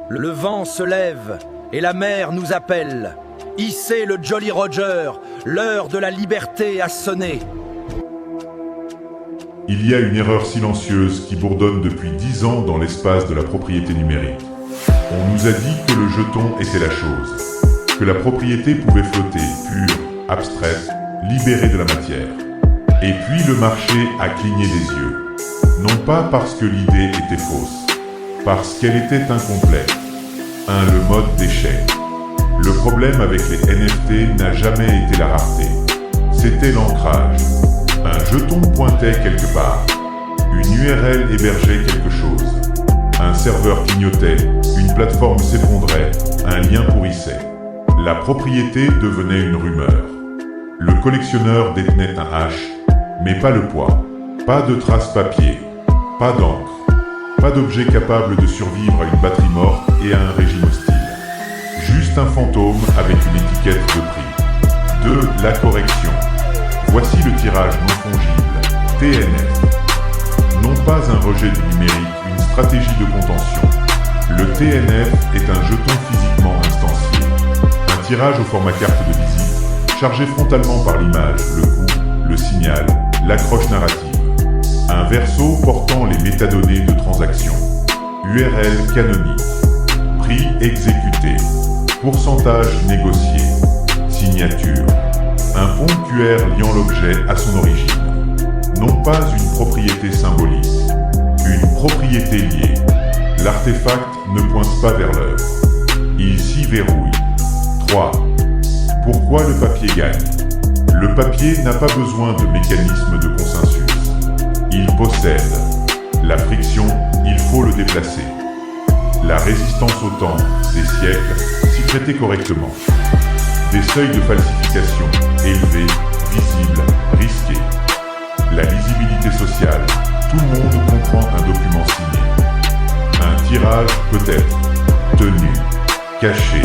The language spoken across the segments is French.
Le vent se lève et la mer nous appelle. Hissez le Jolly Roger, l'heure de la liberté a sonné. Il y a une erreur silencieuse qui bourdonne depuis 10 ans dans l'espace de la propriété numérique. On nous a dit que le jeton était la chose, que la propriété pouvait flotter, pure, abstraite, libérée de la matière. Et puis le marché a cligné des yeux. Non pas parce que l'idée était fausse, parce qu'elle était incomplète. Le mode d'échec. Le problème avec les NFT n'a jamais été la rareté. C'était l'ancrage. Un jeton pointait quelque part. Une URL hébergeait quelque chose. Un serveur clignotait, une plateforme s'effondrait, un lien pourrissait. La propriété devenait une rumeur. Le collectionneur détenait un hash, mais pas le poids. Pas de traces papier, pas d'encre. Pas d'objet capable de survivre à une batterie morte et à un régime hostile. Juste un fantôme avec une étiquette de prix. De la correction. Voici le tirage non fongible, TNF. Non pas un rejet du numérique, une stratégie de contention. Le TNF est un jeton physiquement instancié. Un tirage au format carte de visite, chargé frontalement par l'image, le coup, le signal, l'accroche narrative. Un verso portant les métadonnées de transaction. URL canonique. Prix exécuté. Pourcentage négocié. Signature. Un pont QR liant l'objet à son origine. Non pas une propriété symbolique. Une propriété liée. L'artefact ne pointe pas vers l'œuvre. Il s'y verrouille. 3. Pourquoi le papier gagne? Le papier n'a pas besoin de mécanisme de consensus. Il possède. La friction, il faut le déplacer. La résistance au temps, des siècles, s'y traiter correctement. Des seuils de falsification, élevés, visibles, risqués. La lisibilité sociale, tout le monde comprend un document signé. Un tirage peut-être tenu, caché,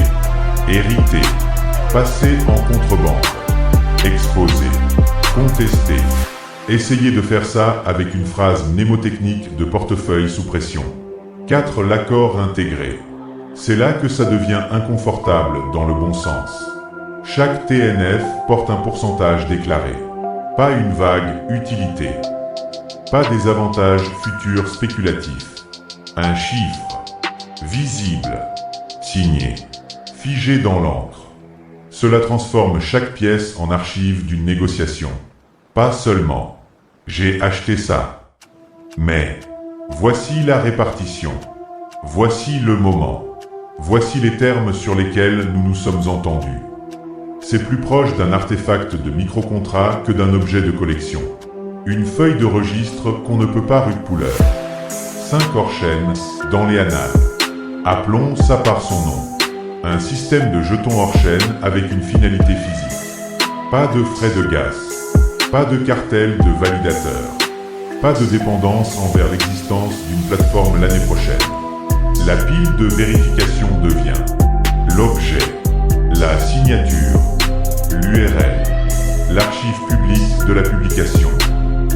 hérité, passé en contrebande, exposé, contesté. Essayez de faire ça avec une phrase mnémotechnique de portefeuille sous pression. 4. L'accord intégré. C'est là que ça devient inconfortable dans le bon sens. Chaque TNF porte un pourcentage déclaré. Pas une vague utilité. Pas des avantages futurs spéculatifs. Un chiffre. Visible. Signé. Figé dans l'encre. Cela transforme chaque pièce en archive d'une négociation. Pas seulement. J'ai acheté ça. Mais, voici la répartition. Voici le moment. Voici les termes sur lesquels nous nous sommes entendus. C'est plus proche d'un artefact de micro-contrat que d'un objet de collection. Une feuille de registre qu'on ne peut pas rue de Pouleur. 5 hors-chaîne dans les annales. Appelons ça par son nom. Un système de jetons hors-chaîne avec une finalité physique. Pas de frais de gaz. Pas de cartel de validateurs. Pas de dépendance envers l'existence d'une plateforme l'année prochaine. La pile de vérification devient l'objet, la signature, l'URL, l'archive publique de la publication.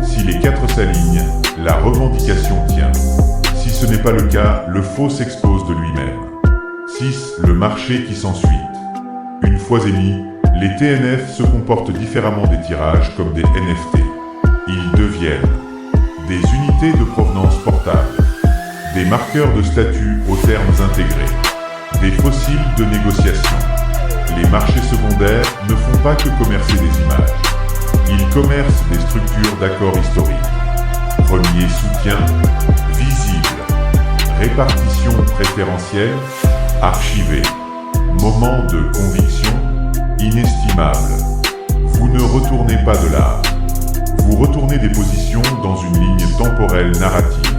Si les 4 s'alignent, la revendication tient. Si ce n'est pas le cas, le faux s'expose de lui-même. 6. Le marché qui s'ensuit. Une fois émis, les TNF se comportent différemment des tirages comme des NFT. Ils deviennent des unités de provenance portables, des marqueurs de statut aux termes intégrés, des fossiles de négociation. Les marchés secondaires ne font pas que commercer des images. Ils commercent des structures d'accords historiques. Premier soutien, visible. Répartition préférentielle, archivée. Moment de conviction, inestimable. Vous ne retournez pas de l'art. Vous retournez des positions dans une ligne temporelle narrative.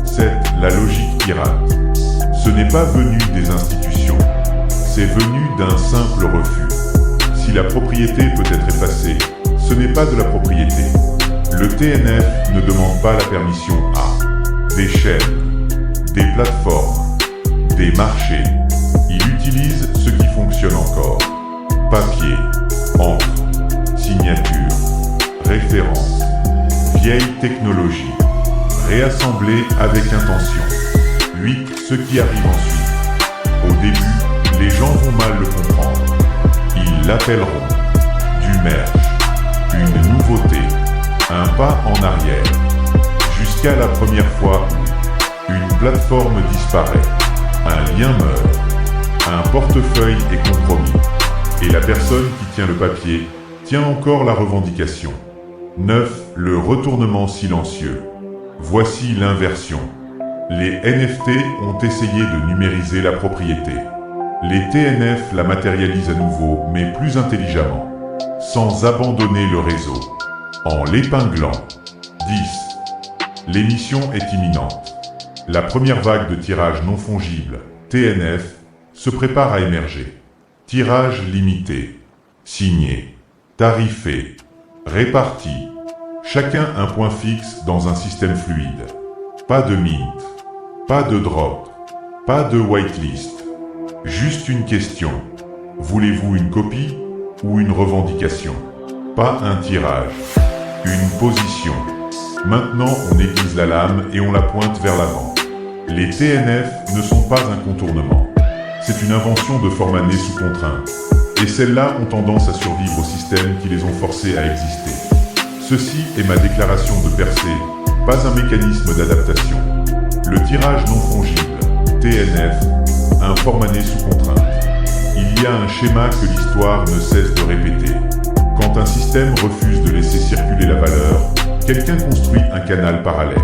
7. La logique pirate. Ce n'est pas venu des institutions. C'est venu d'un simple refus. Si la propriété peut être effacée, ce n'est pas de la propriété. Le TNF ne demande pas la permission à des chaînes, des plateformes, des marchés. Il utilise ce qui fonctionne encore. Papier, encre, signature, référence, vieille technologie, réassemblée avec intention. 8. Ce qui arrive ensuite. Au début, les gens vont mal le comprendre. Ils l'appelleront du merge, une nouveauté, un pas en arrière, jusqu'à la première fois où une plateforme disparaît, un lien meurt, un portefeuille est compromis, et la personne qui tient le papier tient encore la revendication. 9. Le retournement silencieux. Voici l'inversion. Les NFT ont essayé de numériser la propriété. Les TNF la matérialisent à nouveau, mais plus intelligemment, sans abandonner le réseau, en l'épinglant. 10. L'émission est imminente. La première vague de tirage non fongible, TNF, se prépare à émerger. Tirage limité, signé, tarifé, réparti, chacun un point fixe dans un système fluide. Pas de mint, pas de drop, pas de whitelist. Juste une question. Voulez-vous une copie ou une revendication? Pas un tirage, une position. Maintenant, on aiguise la lame et on la pointe vers l'avant. Les TNF ne sont pas un contournement. C'est une invention de formané sous contrainte. Et celles-là ont tendance à survivre aux systèmes qui les ont forcés à exister. Ceci est ma déclaration de percée, pas un mécanisme d'adaptation. Le tirage non fongible, TNF, un formané sous contrainte. Il y a un schéma que l'histoire ne cesse de répéter. Quand un système refuse de laisser circuler la valeur, quelqu'un construit un canal parallèle.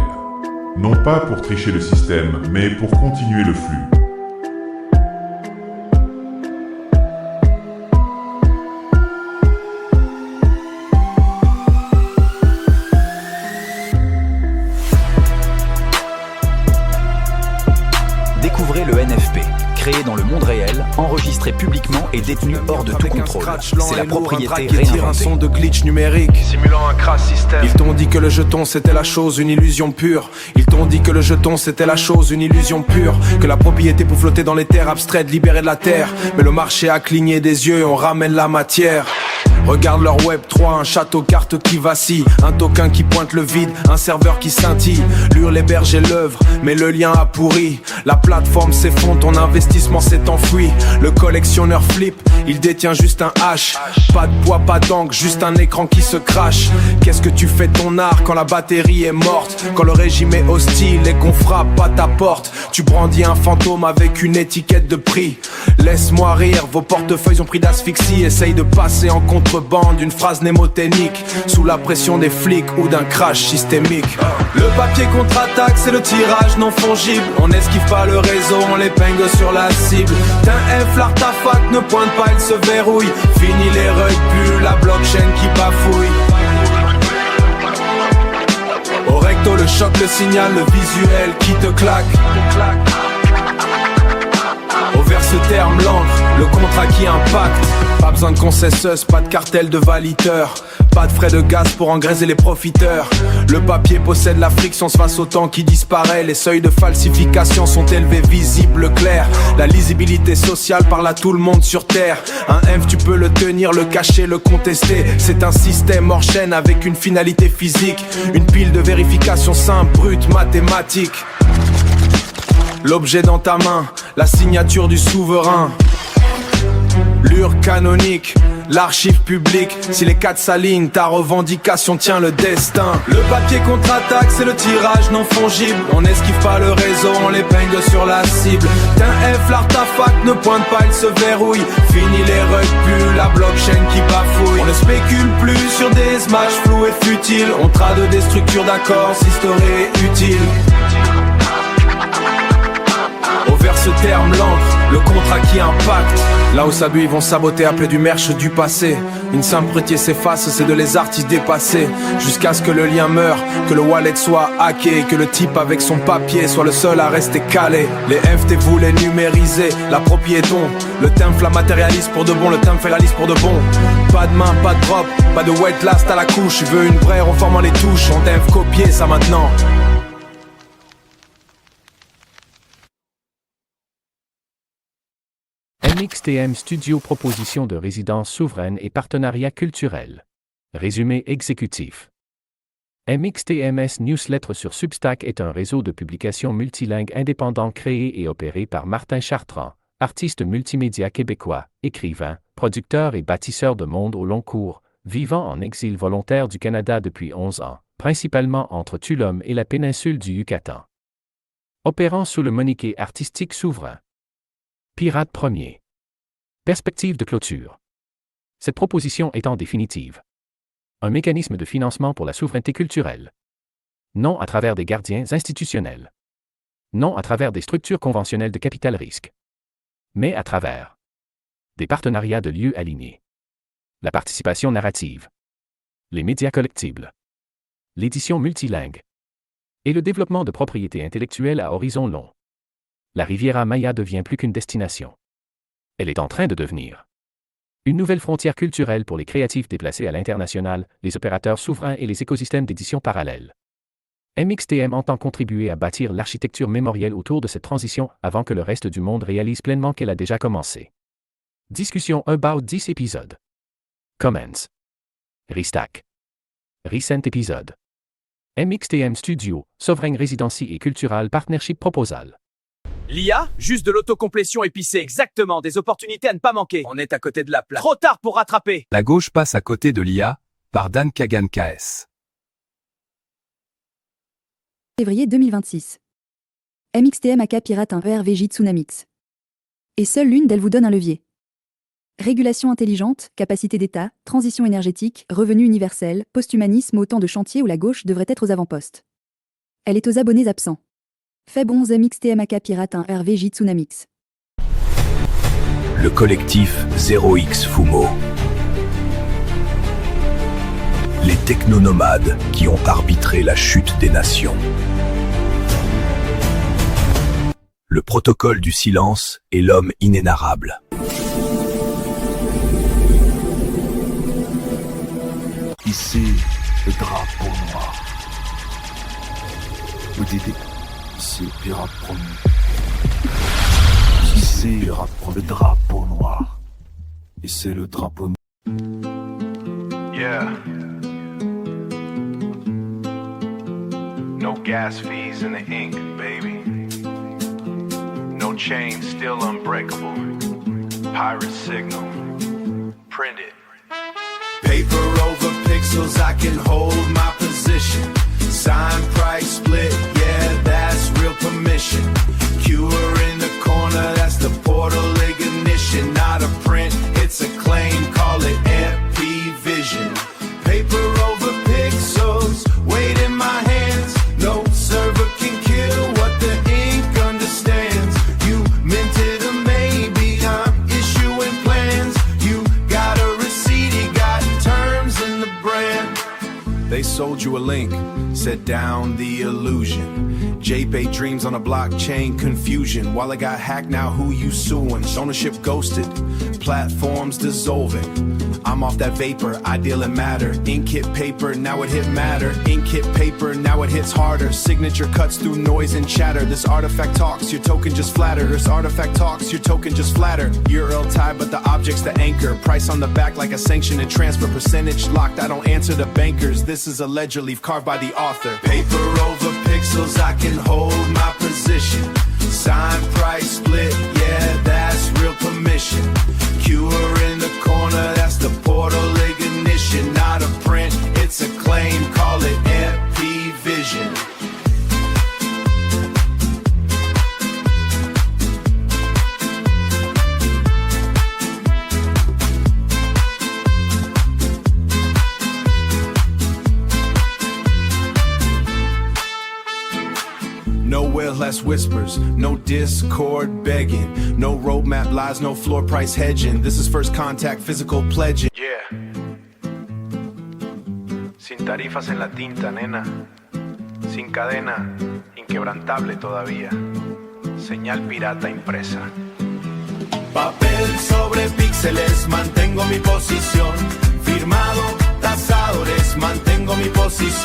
Non pas pour tricher le système, mais pour continuer le flux. Découvrez le NFP, créé dans le monde réel, enregistré publiquement et détenu hors de tout contrôle. C'est la propriété réinventée. Un son de glitch numérique simulant un crash système. Ils t'ont dit que le jeton c'était la chose, une illusion pure. Ils t'ont dit que le jeton c'était la chose, une illusion pure. Que la propriété pour flotter dans les terres abstraites, libérée de la terre. Mais le marché a cligné des yeux et on ramène la matière. Regarde leur web 3, un château carte qui vacille, un token qui pointe le vide, un serveur qui scintille. Lure l'héberge et l'œuvre, mais le lien a pourri. La plateforme s'effondre, ton investissement s'est enfoui. Le collectionneur flip, il détient juste un H. Pas de poids, pas d'angle, juste un écran qui se crache. Qu'est-ce que tu fais de ton art quand la batterie est morte? Quand le régime est hostile et qu'on frappe à ta porte. Tu brandis un fantôme avec une étiquette de prix. Laisse-moi rire, vos portefeuilles ont pris d'asphyxie. Essaye de passer en contrebande d'une phrase mnémotechnique, sous la pression des flics ou d'un crash systémique. Le papier contre-attaque, c'est le tirage non fongible. On n'esquive pas le réseau, on l'épingle sur la cible. D'un F, l'artefact ne pointe pas, il se verrouille. Fini les rugs, plus la blockchain qui bafouille. Au recto, le choc, le signal, le visuel qui te claque. Au verse terme l'encre, le contrat qui impacte. Pas besoin de concesseuse, pas de cartel de valiteurs. Pas de frais de gaz pour engraisser les profiteurs. Le papier possède la friction face au temps qui disparaît. Les seuils de falsification sont élevés, visibles, clairs. La lisibilité sociale parle à tout le monde sur terre. Un F tu peux le tenir, le cacher, le contester. C'est un système hors chaîne avec une finalité physique. Une pile de vérification simple, brute, mathématique. L'objet dans ta main, la signature du souverain. L'ure canonique, l'archive publique. Si les quatre s'alignent, ta revendication tient le destin. Le papier contre-attaque, c'est le tirage non fongible. On n'esquive pas le réseau, on l'épingle sur la cible. D'un F, l'artefact ne pointe pas, il se verrouille. Fini les rugs, plus la blockchain qui bafouille. On ne spécule plus sur des smash flous et futiles. On trade des structures d'accords, historiques et utiles. Au verse terme l'encre, le contrat qui impacte. Là où ça bu, ils vont saboter, appeler du merch du passé. Une simple métier s'efface, c'est de les artistes dépassés. Jusqu'à ce que le lien meure, que le wallet soit hacké, que le type avec son papier soit le seul à rester calé. Les FT voulaient numériser la propriété. Le temp la matérialise pour de bon, le temp fait la liste pour de bon. Pas de main, pas de drop, pas de white last à la couche. Je veux une vraie en formant les touches, on temp copier ça maintenant. MXTM Studio proposition de résidence souveraine et partenariat culturel. Résumé exécutif. MXTMS Newsletter sur Substack est un réseau de publications multilingues indépendant créé et opéré par Martin Chartrand, artiste multimédia québécois, écrivain, producteur et bâtisseur de monde au long cours, vivant en exil volontaire du Canada depuis 11 ans, principalement entre Tulum et la péninsule du Yucatan. Opérant sous le moniquet artistique Souverain. Pirate premier. Perspective de clôture. Cette proposition étant définitive. Un mécanisme de financement pour la souveraineté culturelle. Non à travers des gardiens institutionnels. Non à travers des structures conventionnelles de capital risque. Mais à travers des partenariats de lieux alignés. La participation narrative. Les médias collectibles. L'édition multilingue. Et le développement de propriétés intellectuelles à horizon long. La Riviera Maya devient plus qu'une destination. Elle est en train de devenir une nouvelle frontière culturelle pour les créatifs déplacés à l'international, les opérateurs souverains et les écosystèmes d'édition parallèles. MXTM entend contribuer à bâtir l'architecture mémorielle autour de cette transition avant que le reste du monde réalise pleinement qu'elle a déjà commencé. Discussion about 10 épisodes. Comments. Restack. Recent épisode. MXTM Studio, Sovereign Residency et Cultural Partnership Proposal. L'IA, juste de l'autocomplétion épicée, exactement, des opportunités à ne pas manquer. On est à côté de la plaque. Trop tard pour rattraper. La gauche passe à côté de l'IA, par Dan Kagan KS. Février 2026. MXTM AK pirate un ERVJ Tsunamix. Et seule l'une d'elles vous donne un levier. Régulation intelligente, capacité d'État, transition énergétique, revenu universel, posthumanisme, autant de chantiers où la gauche devrait être aux avant-postes. Elle est aux abonnés absents. Feb 11 MXTM AK pirate un ERVJ Tsunamix. Le collectif 0x Fumo. Les technonomades qui ont arbitré la chute des nations. Le protocole du silence et l'homme inénarrable. Ici, le drapeau noir. Vous dites, ici, pirate premier. Ici, le drapeau noir. Ici, le drapeau noir. Yeah. No gas fees in the ink, baby. No chain, still unbreakable. Pirate signal. Print it. Paper over pixels, I can hold my position. Sign, price, split, yeah, that's real permission. QR in the corner, that's the portal ignition. Not a print, it's a claim, call it MP Vision. Paper over pixels, weight in my hands. No server can kill what the ink understands. You minted a maybe, I'm issuing plans. You got a receipt, you got terms in the brand. They sold you a link, set down the illusion. JPay dreams on a blockchain, confusion. While I got hacked, now who you suing? Ownership ghosted, platforms dissolving. I'm off that vapor, I deal in matter. Ink hit paper, now it hit matter. Ink hit paper, now it hits harder. Signature cuts through noise and chatter. This artifact talks, your token just flatter. This artifact talks, your token just flatter. URL tied, but the object's the anchor. Price on the back like a sanction and transfer. Percentage locked, I don't answer the bankers. This is a ledger leaf carved by the author. Paper over pixels, I can hold my position. Sign, price, split, yeah, that's real permission. QR in the corner, that's the portal ignition. Not a print, it's a claim, call it MP Vision. Nowhere less whispers, no discord begging. No roadmap lies, no floor price hedging. This is first contact, physical pledging. Yeah. Sin tarifas en la tinta, nena. Sin cadena, inquebrantable todavía. Señal pirata impresa. Papel sobre píxeles, mantengo mi posición. Firmado, tasadores, mantengo mi posición.